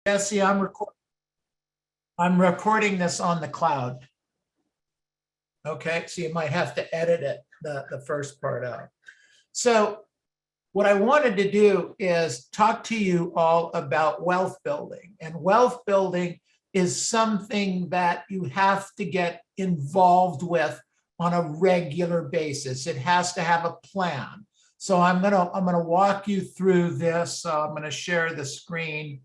Jesse, I'm recording this on the cloud. Okay, so you might have to edit it, the first part out. So what I wanted to do is talk to you all about wealth building. And wealth building is something that you have to get involved with on a regular basis. It has to have a plan. So I'm gonna walk you through this. I'm gonna share the screen.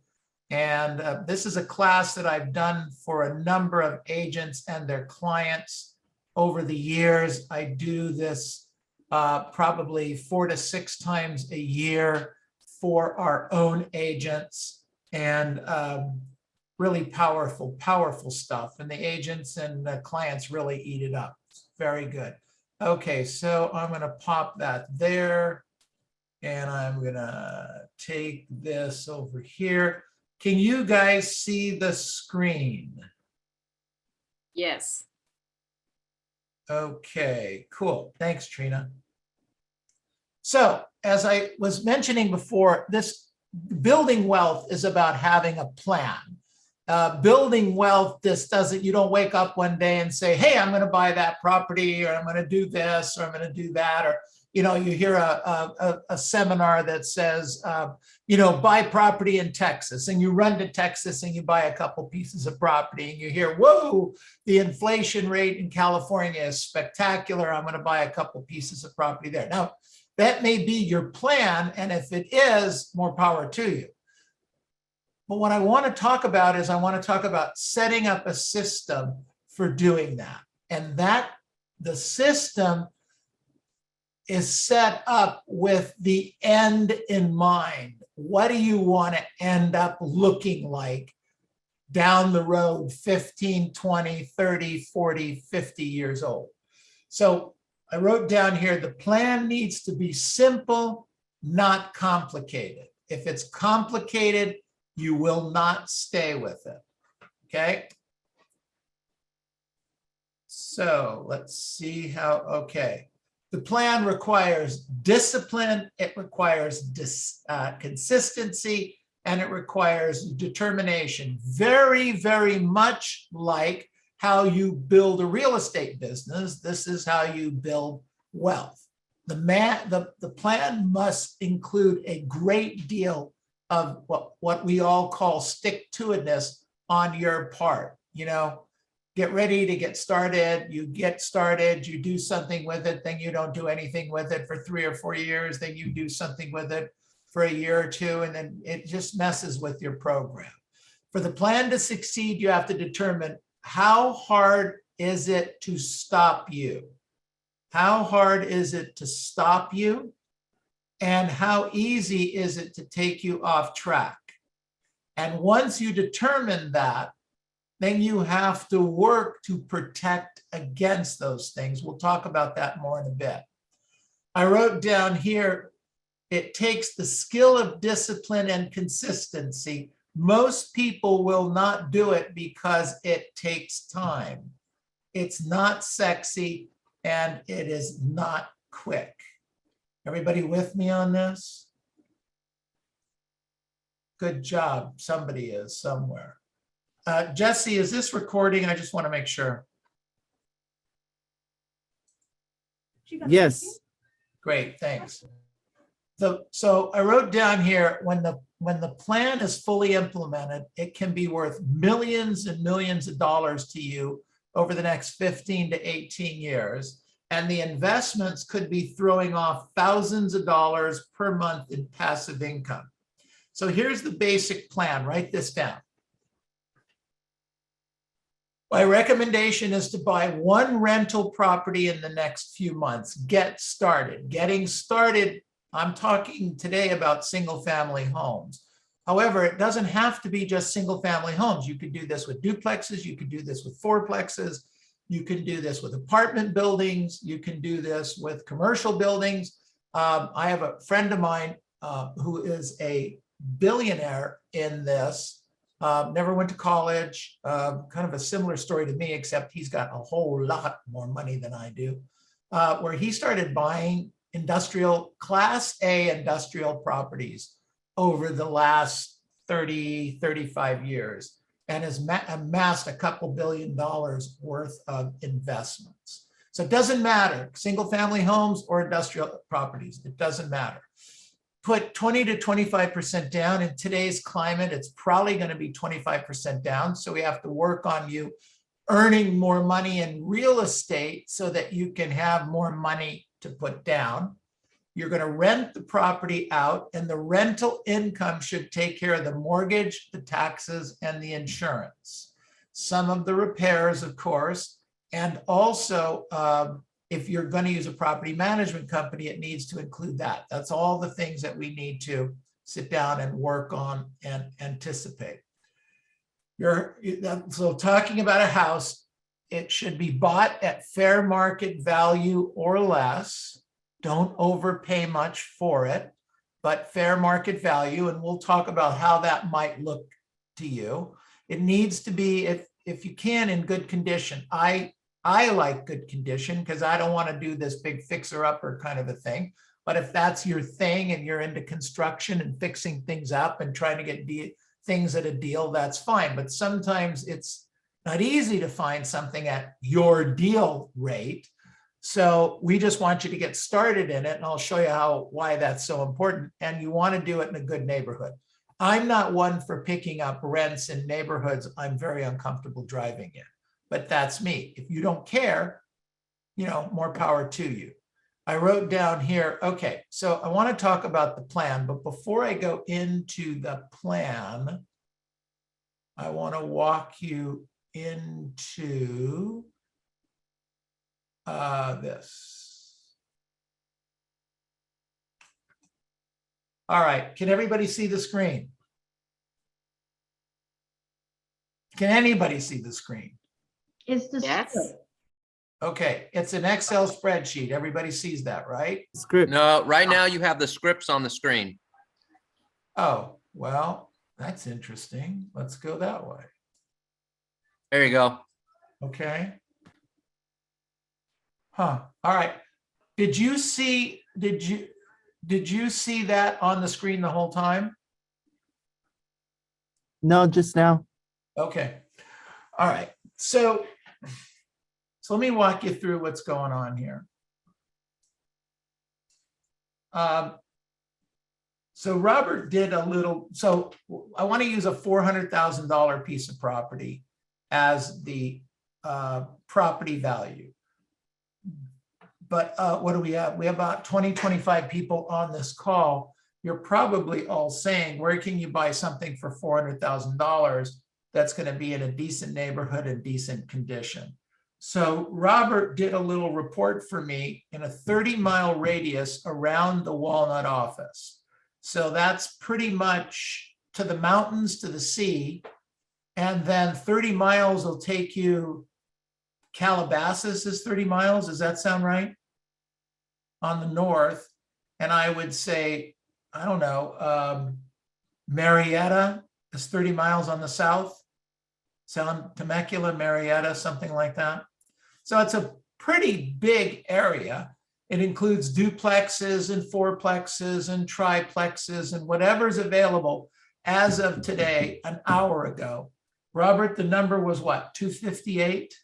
And this is a class that I've done for a number of agents and their clients over the years. I do this probably 4 to 6 times a year for our own agents, and really powerful stuff. And the agents and the clients really eat it up. It's very good. Okay, so I'm going to pop that there, and I'm going to take this over here. Can you guys see the screen? Yes. Okay, cool. Thanks, Trina. So as I was mentioning before, this building wealth is about having a plan. Building wealth, you don't wake up one day and say, hey, I'm going to buy that property, or I'm going to do this, or I'm going to do that. Or, you hear a seminar that says, buy property in Texas, and you run to Texas and you buy a couple pieces of property and you hear, whoa, the inflation rate in California is spectacular. I'm going to buy a couple pieces of property there. Now, that may be your plan. And if it is, more power to you. But what I want to talk about is I want to talk about setting up a system for doing that. And that the system is set up with the end in mind. What do you want to end up looking like down the road, 15, 20, 30, 40, 50 years old? So I wrote down here, the plan needs to be simple, not complicated. If it's complicated, you will not stay with it, okay? So let's see how, okay. The plan requires discipline, it requires consistency, and it requires determination. Very, very much like how you build a real estate business. This is how you build wealth. The plan must include a great deal of what we all call stick-to-itiveness on your part. Get ready to get started. You get started, you do something with it, then you don't do anything with it for 3 or 4 years, then you do something with it for a year or two, and then it just messes with your program. For the plan to succeed, you have to determine how hard is it to stop you? How hard is it to stop you? And how easy is it to take you off track? And once you determine that, then you have to work to protect against those things. We'll talk about that more in a bit. I wrote down here, it takes the skill of discipline and consistency. Most people will not do it because it takes time. It's not sexy and it is not quick. Everybody with me on this? Good job. Somebody is somewhere. Jesse, is this recording? I just want to make sure. Yes. Great, thanks. So I wrote down here, when the plan is fully implemented, it can be worth millions and millions of dollars to you over the next 15 to 18 years. And the investments could be throwing off thousands of dollars per month in passive income. So here's the basic plan. Write this down. My recommendation is to buy 1 rental property in the next few months. Get started. Getting started, I'm talking today about single family homes. However, it doesn't have to be just single family homes. You could do this with duplexes. You could do this with fourplexes. You can do this with apartment buildings. You can do this with commercial buildings. I have a friend of mine who is a billionaire in this. Never went to college, kind of a similar story to me, except he's got a whole lot more money than I do, where he started buying Class A industrial properties over the last 30, 35 years and has amassed a couple $1 billion worth of investments. So it doesn't matter, single family homes or industrial properties, it doesn't matter. Put 20 to 25% down. In today's climate, it's probably going to be 25% down. So we have to work on you earning more money in real estate so that you can have more money to put down. You're going to rent the property out, and the rental income should take care of the mortgage, the taxes, and the insurance. Some of the repairs, of course, and also if you're going to use a property management company, it needs to include that. That's all the things that we need to sit down and work on and anticipate. So talking about a house, it should be bought at fair market value or less. Don't overpay much for it, but fair market value. And we'll talk about how that might look to you. It needs to be, if you can, in good condition. I like good condition because I don't want to do this big fixer-upper kind of a thing. But if that's your thing and you're into construction and fixing things up and trying to get things at a deal, that's fine. But sometimes it's not easy to find something at your deal rate. So we just want you to get started in it, and I'll show you why that's so important. And you want to do it in a good neighborhood. I'm not one for picking up rents in neighborhoods I'm very uncomfortable driving in, but that's me. If you don't care, more power to you. I wrote down here, okay, so I want to talk about the plan, but before I go into the plan, I want to walk you into this. All right, can everybody see the screen? Can anybody see the screen? It's the Yes. script. Okay, it's an Excel spreadsheet. Everybody sees that, right? Script. No, right now you have the scripts on the screen. Oh, well, that's interesting. Let's go that way. There you go. Okay. Huh. All right. Did you see that on the screen the whole time? No, just now. Okay. All right. So let me walk you through what's going on here. So Robert did a little, so I want to use a $400,000 piece of property as the property value. But what do we have? We have about 20, 25 people on this call. You're probably all saying, where can you buy something for $400,000 that's going to be in a decent neighborhood and decent condition? So Robert did a little report for me in a 30-mile radius around the Walnut office. So that's pretty much to the mountains, to the sea. And then 30 miles will take you, Calabasas is 30 miles. Does that sound right? On the north. And I would say, I don't know, Marietta is 30 miles on the south. Sound Temecula, Marietta, something like that. So it's a pretty big area. It includes duplexes and fourplexes and triplexes and whatever's available as of today, an hour ago. Robert, the number was what, 258?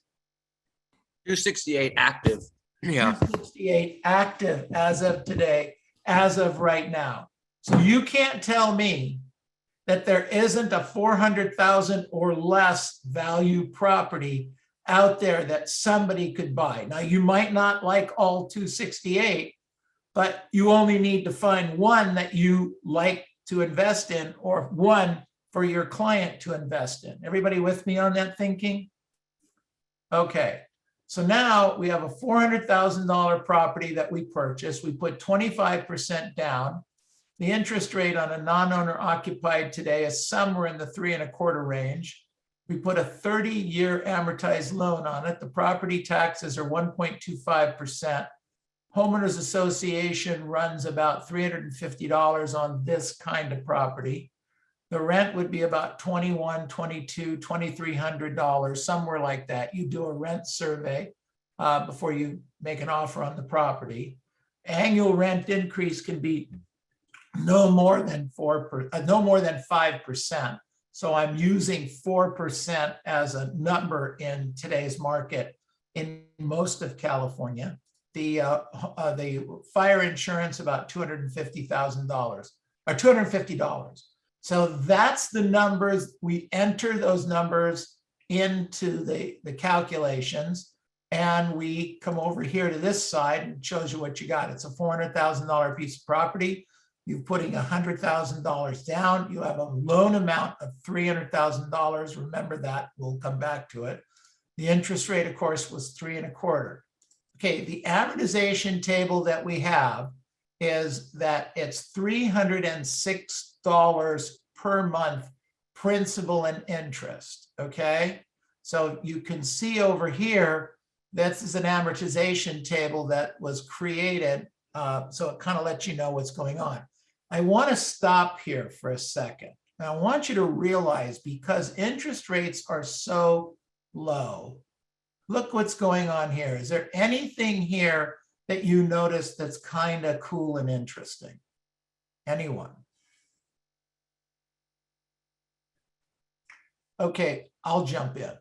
268 active. Yeah. 268 active as of today, as of right now. So you can't tell me that there isn't a 400,000 or less value property out there that somebody could buy. Now, you might not like all 268, but you only need to find one that you like to invest in or one for your client to invest in. Everybody with me on that thinking? Okay, so now we have a $400,000 property that we purchased. We put 25% down. The interest rate on a non-owner occupied today is somewhere in the 3.25% range. We put a 30-year amortized loan on it. The property taxes are 1.25%. Homeowners Association runs about $350 on this kind of property. The rent would be about $2,100, $2,200, $2,300, somewhere like that. You do a rent survey before you make an offer on the property. Annual rent increase can be no more than 5%. So I'm using 4% as a number in today's market in most of California. The fire insurance about $250,000 or $250. So that's the numbers. We enter those numbers into the calculations, and we come over here to this side and it shows you what you got. It's a $400,000 piece of property. You're putting $100,000 down. You have a loan amount of $300,000. Remember that, we'll come back to it. The interest rate, of course, was 3.25. Okay, the amortization table that we have is that it's $306 per month, principal and interest, okay? So you can see over here, this is an amortization table that was created, so it kind of lets you know what's going on. I want to stop here for a second. And I want you to realize, because interest rates are so low, look what's going on here. Is there anything here that you notice that's kind of cool and interesting? Anyone? Okay, I'll jump in.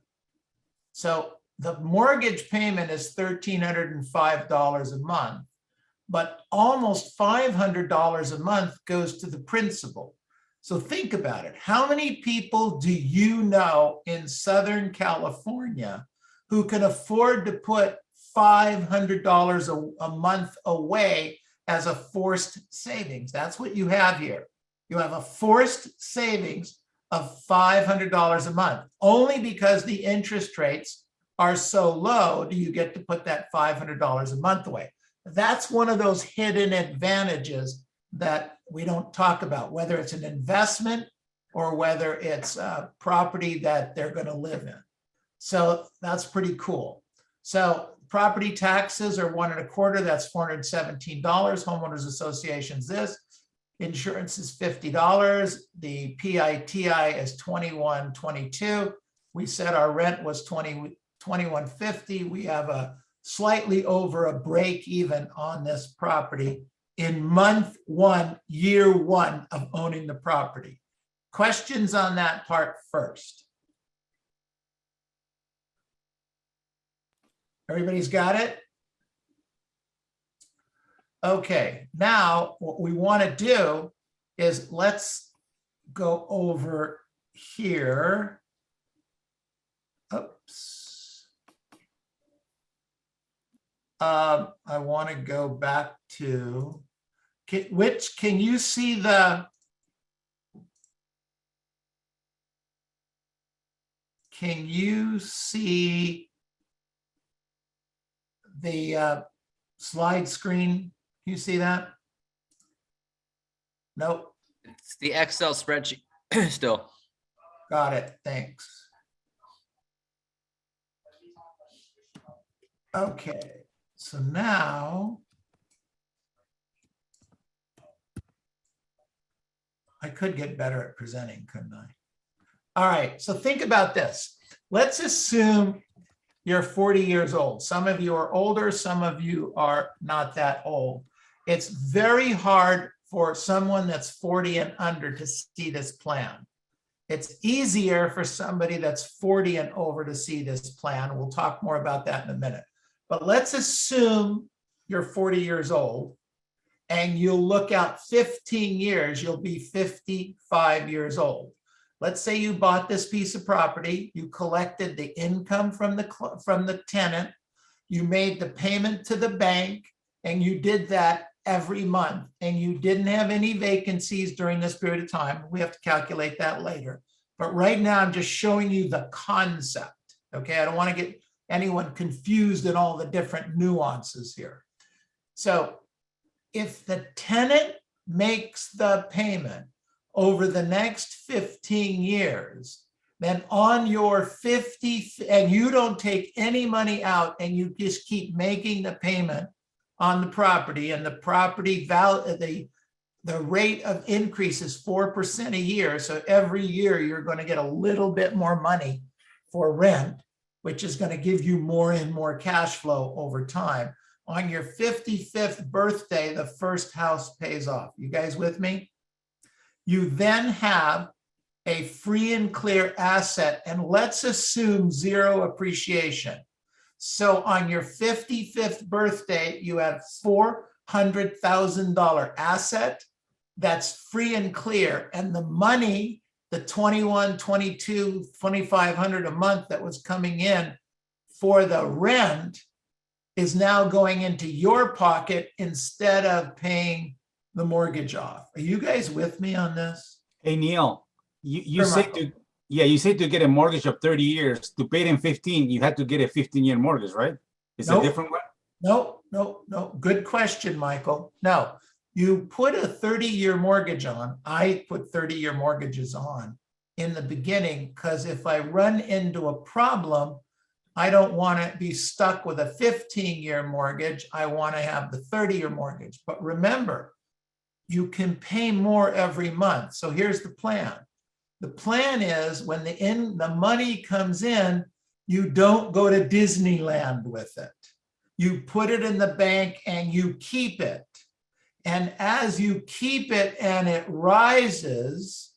So the mortgage payment is $1,305 a month, but almost $500 a month goes to the principal. So think about it. How many people do you know in Southern California who can afford to put $500 a month away as a forced savings? That's what you have here. You have a forced savings of $500 a month. Only because the interest rates are so low do you get to put that $500 a month away. That's one of those hidden advantages that we don't talk about, whether it's an investment or whether it's a property that they're going to live in. So that's pretty cool. So property taxes are 1.25, that's $417. Homeowners Association's this. Insurance is $50. The PITI is $21.22. We said our rent was $21.50. We have a slightly over a break even on this property in month one, year one of owning the property. Questions on that part first? Everybody's got it? Okay, now what we want to do is let's go over here. Oops. I want to go back to, can you see the, can you see the slide screen? Can you see that? Nope. It's the Excel spreadsheet still. Got it. Thanks. Okay. So now I could get better at presenting, couldn't I? All right. So think about this. Let's assume you're 40 years old. Some of you are older. Some of you are not that old. It's very hard for someone that's 40 and under to see this plan. It's easier for somebody that's 40 and over to see this plan. We'll talk more about that in a minute. But let's assume you're 40 years old and you'll look out 15 years, you'll be 55 years old. Let's say you bought this piece of property, you collected the income from the tenant, you made the payment to the bank, and you did that every month, and you didn't have any vacancies during this period of time. We have to calculate that later. But right now, I'm just showing you the concept, okay? I don't want to get anyone confused in all the different nuances here. So if the tenant makes the payment over the next 15 years, then on your 50, and you don't take any money out and you just keep making the payment on the property, and the property value, the rate of increase is 4% a year. So every year you're going to get a little bit more money for rent, which is going to give you more and more cash flow over time. On your 55th birthday, the first house pays off. You guys with me? You then have a free and clear asset, and let's assume zero appreciation. So on your 55th birthday, you have $400,000 asset that's free and clear. And the money, the 21, 22, 2,500 a month that was coming in for the rent is now going into your pocket instead of paying the mortgage off. Are you guys with me on this? Hey, Neil, you Sure, said Michael. you said to get a mortgage of 30 years, to pay it in 15, you had to get a 15-year mortgage, right? It's a Nope. different one? No. Good question, Michael. No, you put a 30-year mortgage on. I put 30-year mortgages on in the beginning because if I run into a problem, I don't want to be stuck with a 15-year mortgage. I want to have the 30-year mortgage. But remember, you can pay more every month. So here's the plan. The plan is when the money comes in, you don't go to Disneyland with it. You put it in the bank and you keep it. And as you keep it and it rises,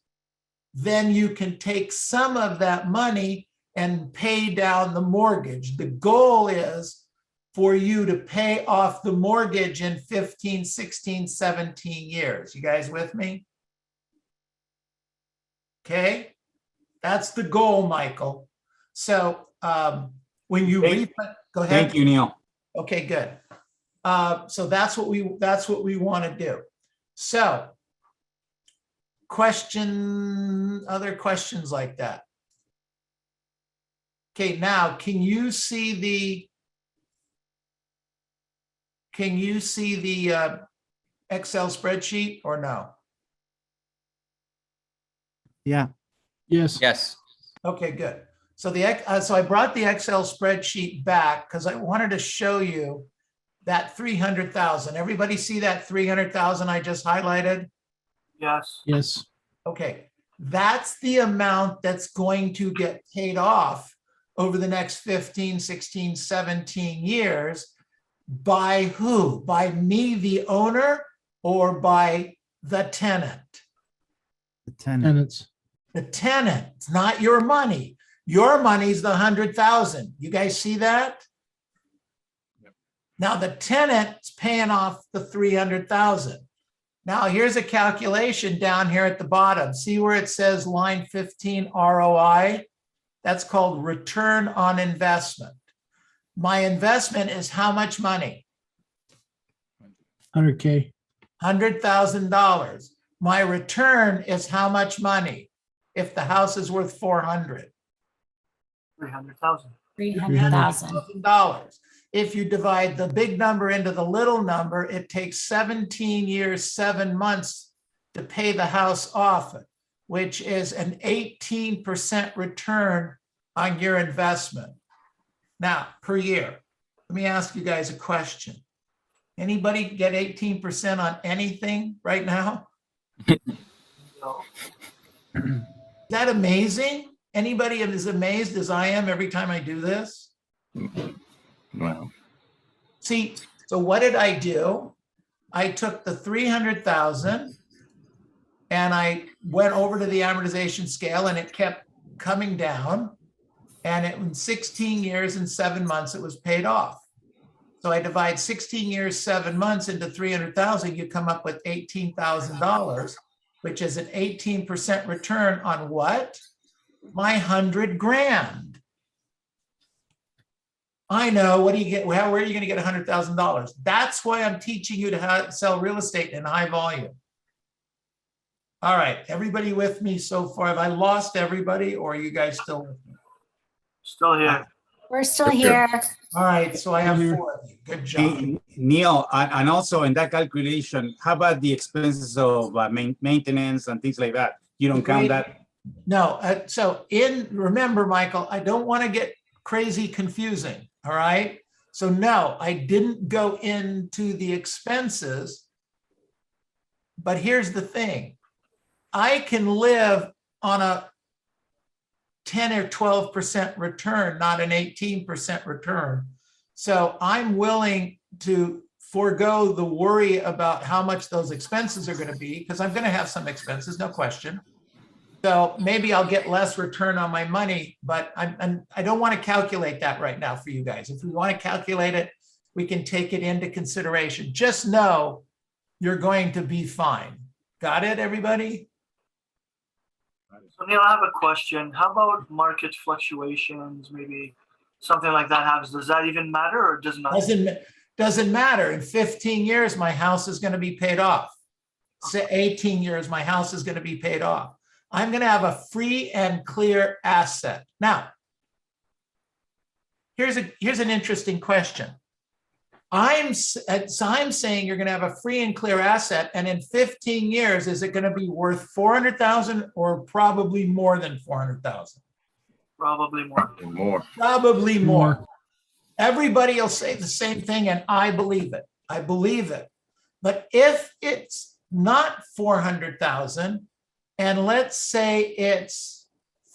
then you can take some of that money and pay down the mortgage. The goal is for you to pay off the mortgage in 15, 16, 17 years. You guys with me? Okay, that's the goal, Michael. So when you go ahead. Thank you, Neil. Okay, good. So that's what we want to do. So other questions like that? Okay, now can you see the Excel spreadsheet or no? Yeah. Yes. Yes. Okay, good. So so I brought the Excel spreadsheet back because I wanted to show you that 300,000. Everybody see that 300,000 I just highlighted? Yes. Yes. Okay, that's the amount that's going to get paid off over the next 15, 16, 17 years. By who? By me, the owner, or by the tenant? The tenant. Tenants. The tenant, it's not your money. Your money's the 100,000. You guys see that? Now the tenant's paying off the 300,000. Now here's a calculation down here at the bottom. See where it says line 15 ROI? That's called return on investment. My investment is how much money? 100K. $100,000. My return is how much money? If the house is worth 400. 300,000. 300,000. $1,000. If you divide the big number into the little number, it takes 17 years, 7 months to pay the house off, which is an 18% return on your investment. Now, per year, let me ask you guys a question. Anybody get 18% on anything right now? No. Is that amazing? Anybody as amazed as I am every time I do this? Wow. See, so what did I do? I took the 300,000 and I went over to the amortization scale and it kept coming down. And in 16 years and 7 months, it was paid off. So I divide 16 years, 7 months into 300,000, you come up with $18,000, which is an 18% return on what? My 100 grand. I know, what do you get? Where are you going to get $100,000? That's why I'm teaching you to how to sell real estate in high volume. All right, everybody with me so far? Have I lost everybody or are you guys still with me? Still here. We're still here. All right, so I have Here. 4 of you. Good job. Hey, Neil, and also in that calculation, how about the expenses of maintenance and things like that? You don't count that? No, so remember, Michael, I don't want to get crazy confusing, all right? So no, I didn't go into the expenses, but here's the thing. I can live on a 10 or 12% return, not an 18% return. So I'm willing, to forego the worry about how much those expenses are going to be, because I'm going to have some expenses, no question. So maybe I'll get less return on my money, but I don't want to calculate that right now for you guys. If we want to calculate it, we can take it into consideration. Just know you're going to be fine. Got it, everybody? So Neil, I have a question. How about market fluctuations? Maybe something like that happens. Does that even matter or does not? Doesn't matter. In 15 years, my house is going to be paid off. Say 18 years, my house is going to be paid off. I'm going to have a free and clear asset. Now, here's an interesting question. I'm saying you're going to have a free and clear asset, and in 15 years, is it going to be worth 400,000 or probably more than 400,000? Probably more. More. Probably more. Everybody will say the same thing, and I believe it. I believe it. But if it's not 400,000, and let's say it's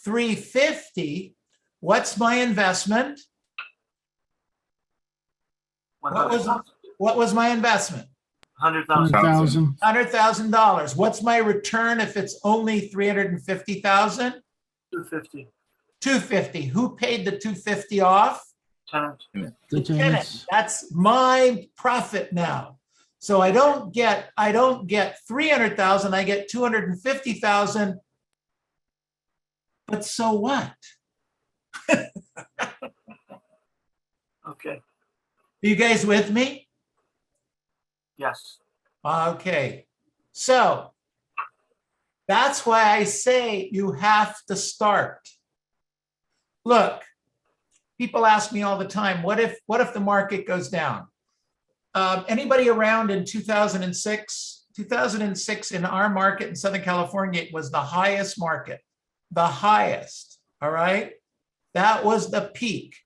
350, what's my investment? What was my investment? 100,000. $100,000. What's my return if it's only 350,000? 250. 250. Who paid the 250 off? Tenant. The tenant. That's my profit now. So I don't get 300,000, I get 250,000. But so what? Okay. Are you guys with me? Yes. Okay. So that's why I say you have to start. Look, people ask me all the time, what if the market goes down? Anybody around in 2006? 2006 in our market in Southern California, it was the highest market, the highest, all right? That was the peak.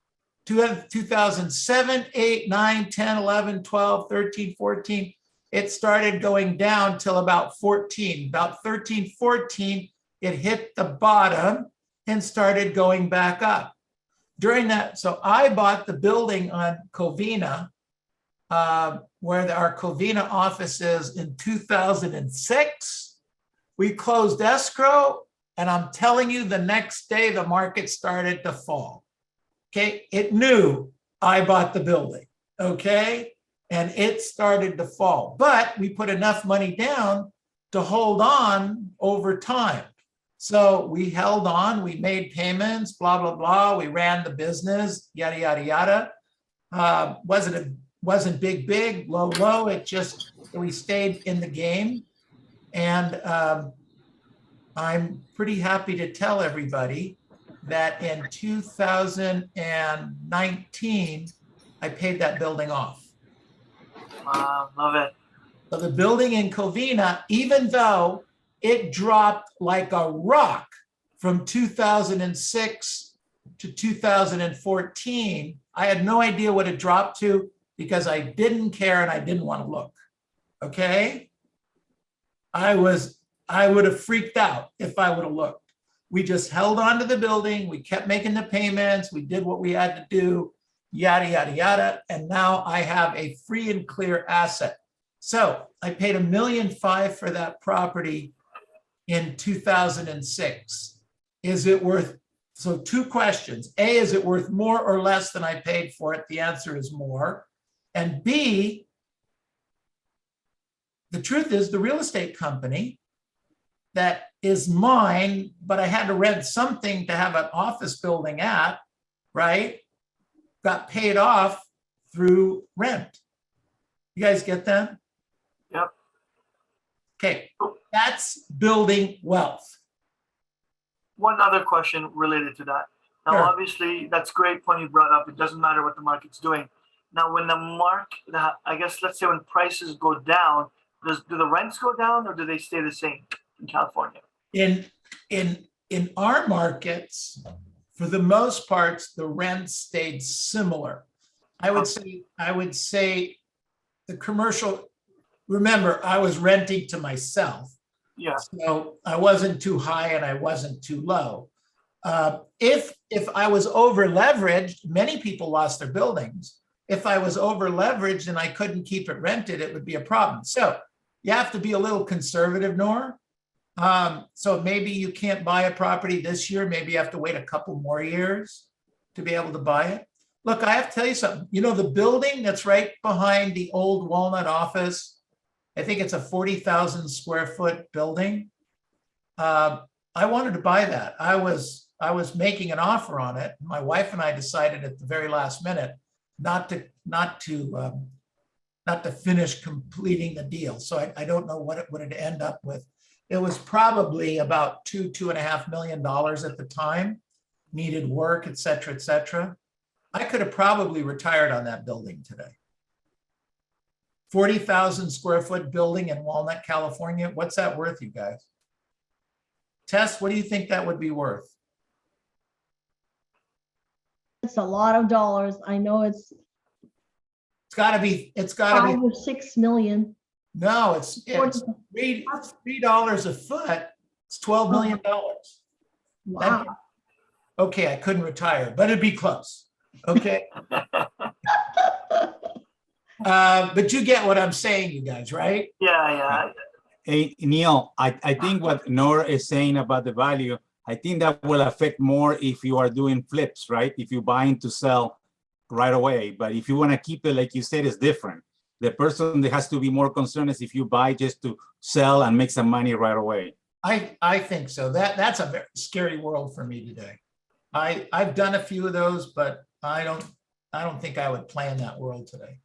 2007, 8, 9, 10, 11, 12, 13, 14, it started going down till about 14. About 13, 14, it hit the bottom and started going back up. During that, so I bought the building on Covina, where our Covina office is in 2006. We closed escrow, and I'm telling you, the next day the market started to fall. Okay, it knew I bought the building, okay? And it started to fall, but we put enough money down to hold on over time. So we held on, we made payments, blah, blah, blah. We ran the business, yada, yada, yada. Wasn't big, low. It just, we stayed in the game. And I'm pretty happy to tell everybody that in 2019, I paid that building off. Love it. So the building in Covina, even though it dropped like a rock from 2006 to 2014, I had no idea what it dropped to because I didn't care and I didn't want to look. Okay? I would have freaked out if I would have looked. We just held on to the building. We kept making the payments. We did what we had to do, yada, yada, yada. And now I have a free and clear asset. So I paid $1.5 million for that property in 2006. Is it worth, so two questions. A, is it worth more or less than I paid for it? The answer is more. And B, the truth is the real estate company that is mine, but I had to rent something to have an office building at, right? Got paid off through rent. You guys get that? Yep. Okay, that's building wealth. One other question related to that. Now, Sure. obviously, that's a great point you brought up. It doesn't matter what the market's doing. Now, when I guess, let's say when prices go down, do the rents go down or do they stay the same in California? In our markets, for the most parts, the rent stayed similar. I would say the commercial, remember, I was renting to myself. Yeah. So I wasn't too high and I wasn't too low. If I was over leveraged, many people lost their buildings. if I was over leveraged and I couldn't keep it rented, it would be a problem. So you have to be a little conservative, Nor. So maybe you can't buy a property this year. Maybe you have to wait a couple more years to be able to buy it. Look, I have to tell you something. You know, the building that's right behind the old Walnut office, I think it's a 40,000 square foot building. I wanted to buy that. I was making an offer on it. My wife and I decided at the very last minute not to finish completing the deal. So I don't know what it would end up with. It was probably about $2.5 million at the time, needed work, et cetera, et cetera. I could have probably retired on that building today. 40,000 square foot building in Walnut, California. What's that worth, you guys? Tess, what do you think that would be worth? It's a lot of dollars. I know it's It's gotta be, 5 or 6 million. no, it's $3 a foot. It's $12 million. Wow. Okay, I couldn't retire, but it'd be close. Okay. But you get what I'm saying, you guys, right? Yeah. Hey, Neil, I think what Nora is saying about the value, I think that will affect more if you are doing flips, right? If you're buying to sell right away. But if you want to keep it, like you said, it's different. The person that has to be more concerned is if you buy just to sell and make some money right away. I think so. That's a very scary world for me today. I've done a few of those, but I don't think I would play in that world today.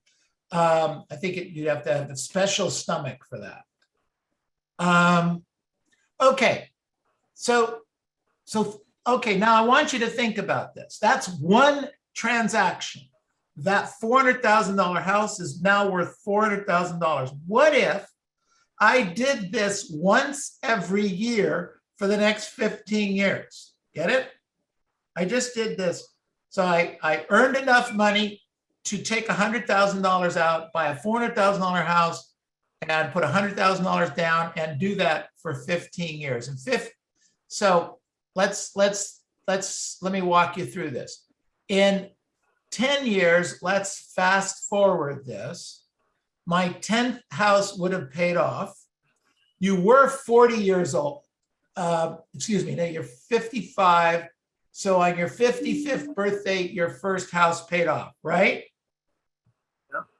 I think you'd have to have a special stomach for that. Okay, so okay, now I want you to think about this. That's one transaction. That $400,000 house is now worth $400,000. What if I did this once every year for the next 15 years? Get it? I just did this. So I earned enough money to take $100,000 out, buy a $400,000 house, and put $100,000 down and do that for 15 years. So let me walk you through this. In 10 years, let's fast forward this. My 10th house would have paid off. You were 40 years old. Excuse me, now you're 55. So on your 55th birthday, your first house paid off, right?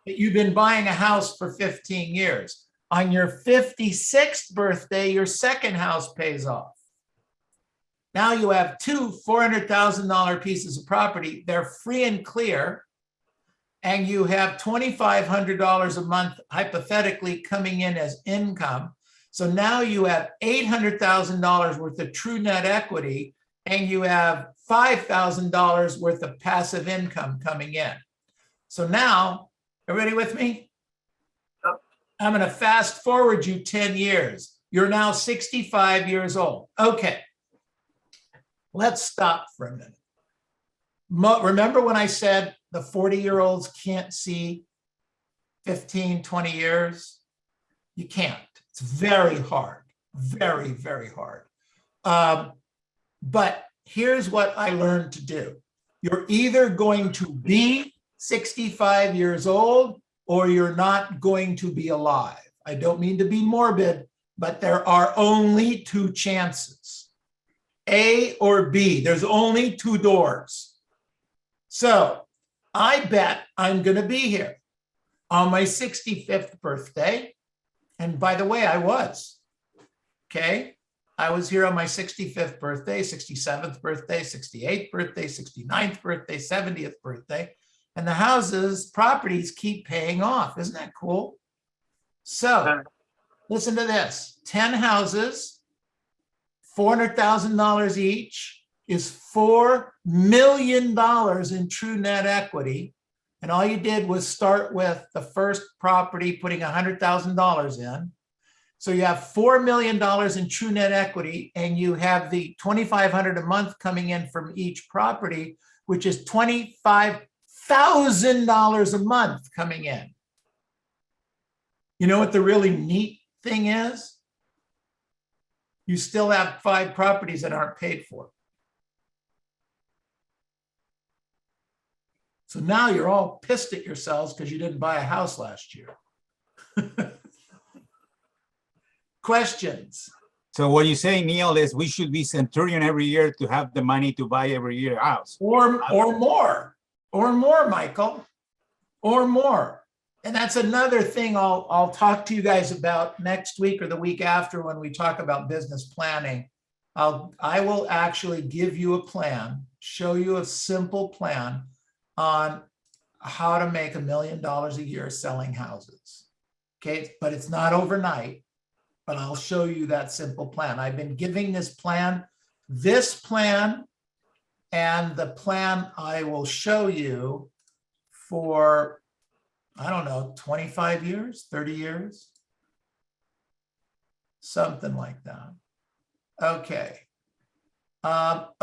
But you've been buying a house for 15 years. On your 56th birthday, your second house pays off. Now you have two $400,000 pieces of property. They're free and clear. And you have $2,500 a month, hypothetically, coming in as income. So now you have $800,000 worth of true net equity, and you have $5,000 worth of passive income coming in. So now, everybody with me? I'm going to fast forward you 10 years. You're now 65 years old. Okay. Let's stop for a minute. Remember when I said the 40-year-olds can't see 15, 20 years? You can't. It's very hard. Very, very hard. But here's what I learned to do. You're either going to be 65 years old or you're not going to be alive. I don't mean to be morbid, but there are only two chances, A or B. There's only two doors. So I bet I'm going to be here on my 65th birthday. And by the way, I was. Okay. I was here on my 65th birthday, 67th birthday, 68th birthday, 69th birthday, 70th birthday. And the houses, properties keep paying off. Isn't that cool? So listen to this. 10 houses, $400,000 each is $4 million in true net equity. And all you did was start with the first property, putting $100,000 in. So you have $4 million in true net equity, and you have the $2,500 a month coming in from each property, which is $25,000 a month coming in. You know what the really neat thing is? You still have 5 properties that aren't paid for. So now you're all pissed at yourselves because you didn't buy a house last year. Questions? So what you say, Neil, is we should be centurion every year to have the money to buy every year a house. Or more, Michael, or more. And that's another thing I'll talk to you guys about next week or the week after when we talk about business planning. I will actually give you a plan, show you a simple plan on how to make $1 million a year selling houses. Okay, but it's not overnight, but I'll show you that simple plan. I've been giving this plan, and the plan I will show you for, I don't know, 25 years, 30 years, something like that. Okay.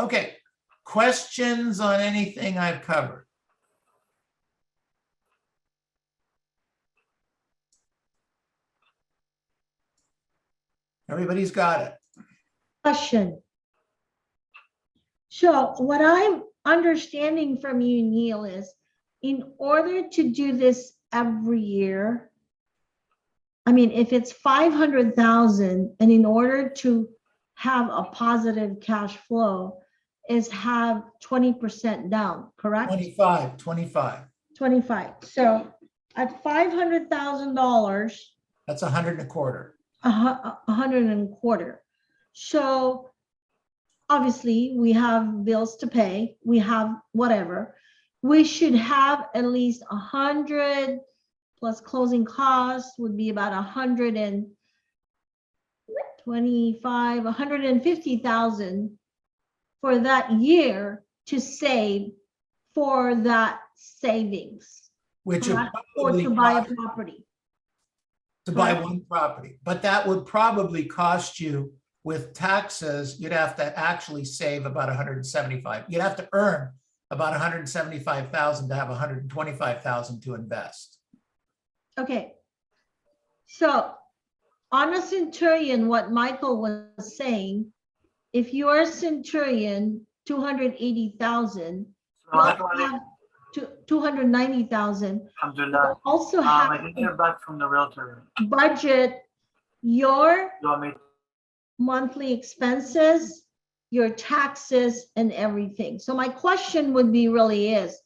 Okay. Questions on anything I've covered? Everybody's got it. Question. So what I'm understanding from you, Neil, is in order to do this every year, I mean, if it's 500,000 and in order to have a positive cash flow is have 20% down, correct? 25. 25. So at $500,000, That's 100 and a quarter. 100 and a quarter. So obviously we have bills to pay, we have whatever. We should have at least 100 plus closing costs would be about 125, 150,000 for that year to save for that savings. Which would correct? Or probably to buy a cost- property. to buy Correct. one property, but that would probably cost you with taxes, you'd have to actually save about 175. You'd have to earn about 175,000 to have 125,000 to invest. Okay. So on a centurion, what Michael was saying, if you're a centurion, 280,000, So that's why they 290,000. come to that. Also I have didn't hear back from the realtor. to budget your You want me? monthly expenses, your taxes and everything. So my question would be really is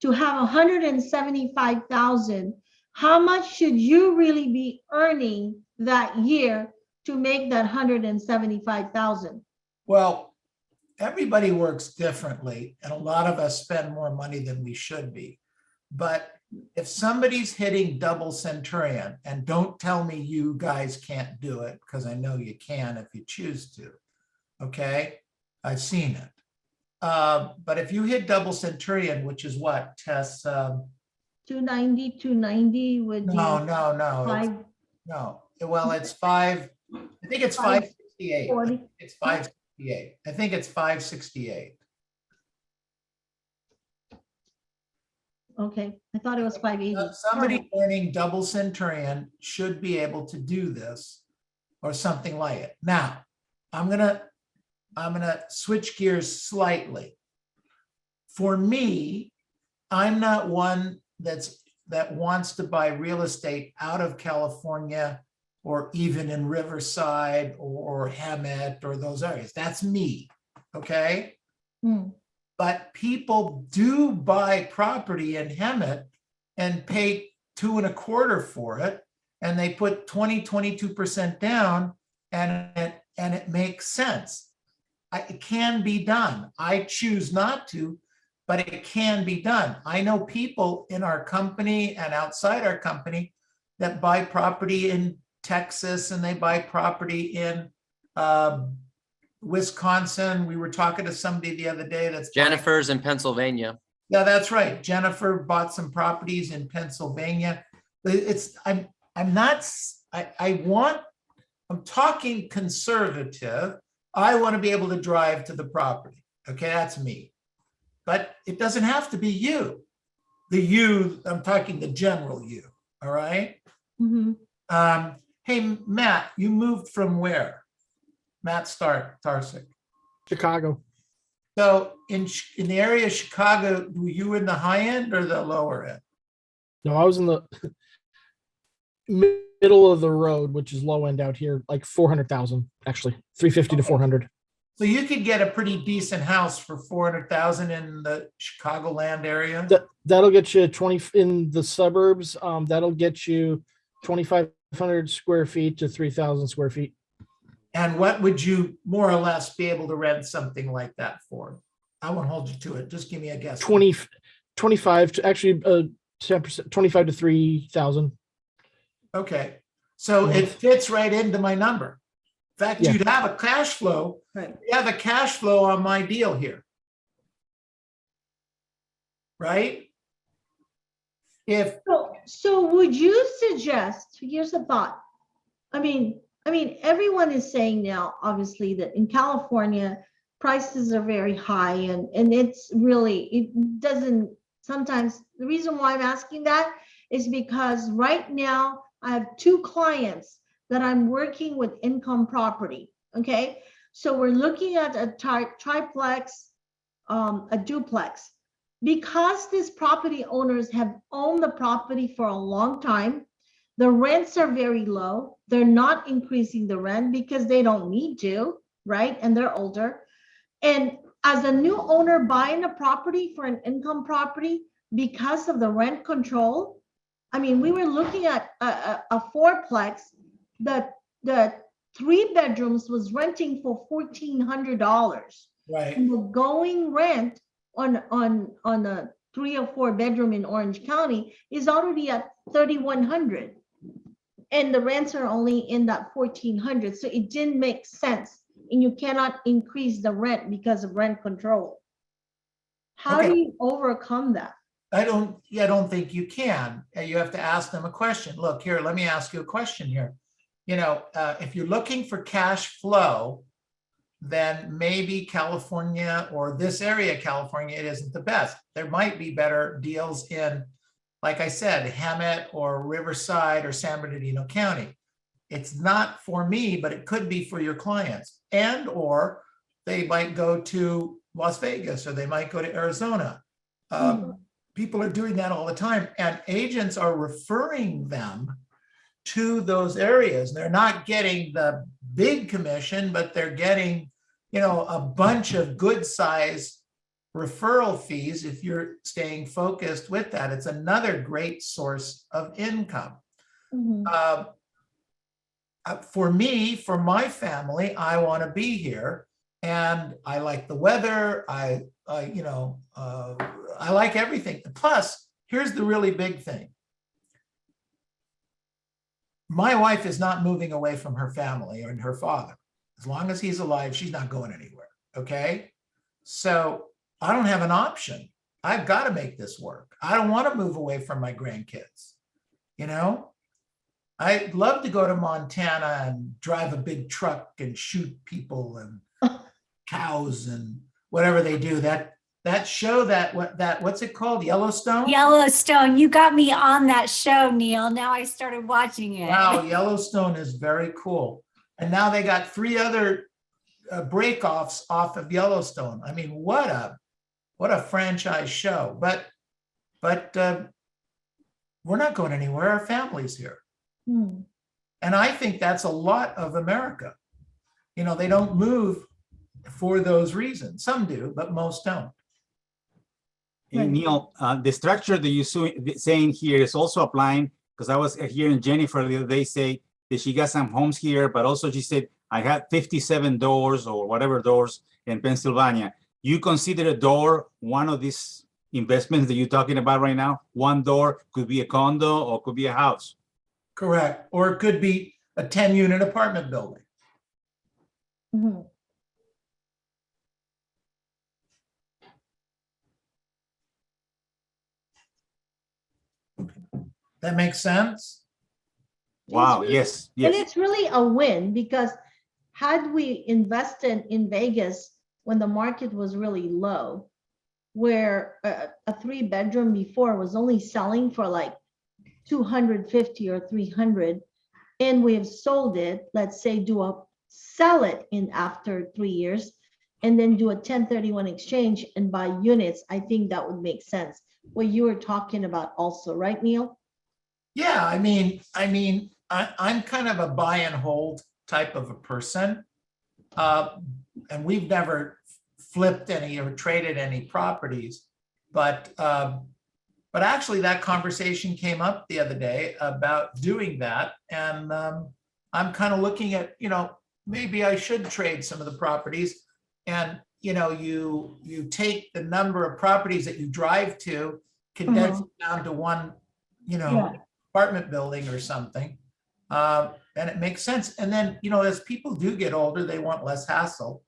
to have 175,000, how much should you really be earning that year to make that 175,000? Well, everybody works differently, and a lot of us spend more money than we should be. But if somebody's hitting double centurion, and don't tell me you guys can't do it, because I know you can if you choose to. Okay, I've seen it. But if you hit double centurion, which is what, Tess? 290 would be No, it's- 540. no. Well, it's five. I think it's 568. It's 568. I think it's 568. Okay, I thought it was 580. Somebody earning double centurion should be able to do this or something like it. Now, I'm gonna switch gears slightly. For me, I'm not one that wants to buy real estate out of California or even in Riverside or Hemet or those areas. That's me, okay? Hmm. But people do buy property in Hemet and pay 2 1/4 for it. And they put 22% down and it makes sense. It can be done. I choose not to, but it can be done. I know people in our company and outside our company that buy property in Texas and they buy property in Wisconsin. We were talking to somebody the other day that's buying- Jennifer's in Pennsylvania. Yeah, that's right. Jennifer bought some properties in Pennsylvania. I'm talking conservative. I want to be able to drive to the property. Okay, that's me. But it doesn't have to be you. I'm talking the general you, all right? Mhm. Hey, Matt, you moved from where? Matt Tarsick. Chicago. So in the area of Chicago, were you in the high end or the lower end? No, I was in the middle of the road, which is low end out here, like 400,000, actually 350 to 400. So you could get a pretty decent house for 400,000 in the Chicagoland area? That'll get you 20 in the suburbs. That'll get you 2,500 square feet to 3,000 square feet. And what would you more or less be able to rent something like that for? I won't hold you to it. Just give me a guess. 25 to actually 10%, 25 to 3,000. Okay, so it fits right into my number. In fact, Yeah. you'd have a cash flow. Right. You have a cash flow on my deal here. Right? If, So would you suggest, here's a thought. I mean, everyone is saying now, obviously, that in California, prices are very high and it's really, it doesn't, sometimes, the reason why I'm asking that is because right now I have 2 clients that I'm working with income property, okay? So we're looking at a triplex, a duplex. Because these property owners have owned the property for a long time, the rents are very low. They're not increasing the rent because they don't need to, right? And they're older. And as a new owner buying a property for an income property, because of the rent control, I mean, we were looking at a fourplex that the 3 bedrooms was renting for $1,400. right, And the going rent on a 3 or 4 bedroom in Orange County is already at $3,100. And the rents are only in that $1,400. So it didn't make sense. And you cannot increase the rent because of rent control. How do Okay. you overcome that? I don't think you can. You have to ask them a question. Look, here, let me ask you a question here. You know, if you're looking for cash flow, then maybe California or this area of California, it isn't the best. There might be better deals in, like I said, Hemet or Riverside or San Bernardino County. It's not for me, but it could be for your clients. And or they might go to Las Vegas or they might go to Arizona. People are doing that all the time. And agents are referring them to those areas. They're not getting the big commission, but they're getting, you know, a bunch of good size referral fees if you're staying focused with that. It's another great source of income. Mhm. For me, for my family, I want to be here, and I like the weather. I like everything. Plus, here's the really big thing. My wife is not moving away from her family and her father. As long as he's alive, she's not going anywhere. Okay. So I don't have an option. I've got to make this work. I don't want to move away from my grandkids. You know, I'd love to go to Montana and drive a big truck and shoot people and cows and whatever they do. That show, what's it called? Yellowstone? Yellowstone. You got me on that show, Neil. Now I started watching it. Wow, Yellowstone is very cool. And now they got 3 other breakoffs off of Yellowstone. I mean, what a franchise show. But we're not going anywhere. Our family's here. Hmm. And I think that's a lot of America. You know, they don't move for those reasons. Some do, but most don't. Hey, Neil, the structure that you're saying here is also applying, because I was hearing Jennifer the other day say that she got some homes here, but also she said, I had 57 doors or whatever doors in Pennsylvania. You consider a door one of these investments that you're talking about right now? One door could be a condo or could be a house. Correct. Or it could be a 10-unit apartment building. Mhm. That makes sense? Wow, really- yes, And yes. it's really a win because had we invested in Vegas when the market was really low, where a 3 bedroom before was only selling for like 250 or 300, and we have sold it, let's say sell it in after 3 years, and then do a 1031 exchange and buy units, I think that would make sense. What you were talking about also, right, Neil? Yeah, I'm kind of a buy and hold type of a person. And we've never flipped any or traded any properties, but actually that conversation came up the other day about doing that. And I'm kind of looking at, maybe I should trade some of the properties. And, you take the number of properties that you drive to, condense it down to one, Yeah. apartment building or something. And it makes sense. And then, as people do get older, they want less hassle.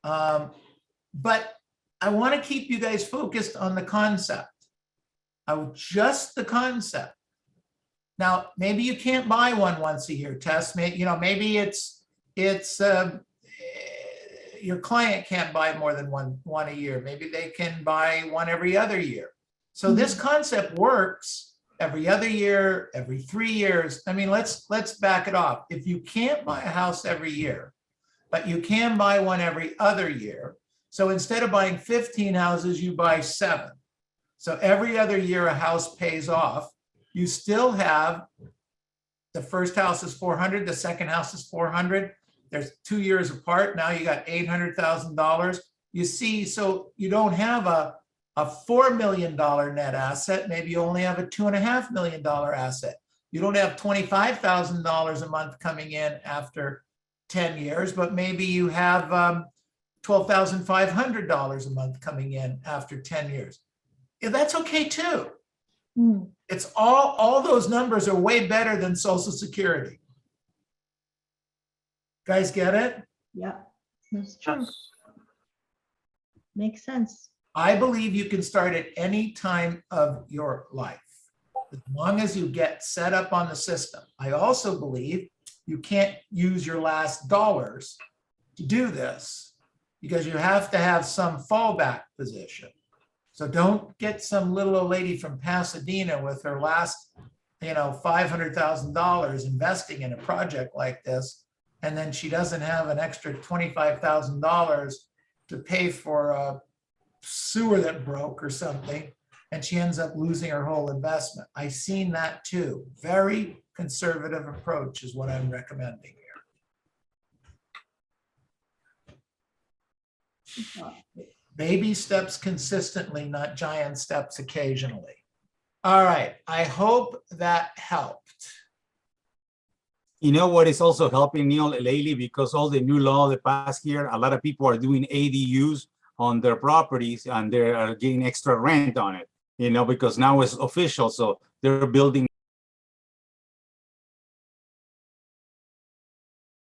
But I want to keep you guys focused on the concept. Just the concept. Now, maybe you can't buy one once a year, Tess. Maybe it's your client can't buy more than one a year. Maybe they can buy one every other year. So this concept works every other year, every 3 years. I mean, let's back it off. If you can't buy a house every year, but you can buy one every other year. So instead of buying 15 houses, you buy 7. So every other year a house pays off. You still have the first house is 400, the second house is 400. There's 2 years apart. Now you got $800,000. You see, so you don't have a $4 million net asset. Maybe you only have a $2.5 million asset. You don't have $25,000 a month coming in after 10 years, but maybe you have $12,500 a month coming in after 10 years. Yeah, that's okay too. It's all those numbers are way better than Social Security. Guys get it? Yeah, that's true. Yes. Makes sense. I believe you can start at any time of your life, as long as you get set up on the system. I also believe you can't use your last dollars to do this because you have to have some fallback position. So don't get some little old lady from Pasadena with her last, $500,000 investing in a project like this, and then she doesn't have an extra $25,000 to pay for a sewer that broke or something, and she ends up losing her whole investment. I've seen that too. Very conservative approach is what I'm recommending here. Baby steps consistently, not giant steps occasionally. All right, I hope that helped. You know what is also helping, Neil, lately, because all the new law the past year, a lot of people are doing ADUs on their properties and they are getting extra rent on it, because now it's official. So they're building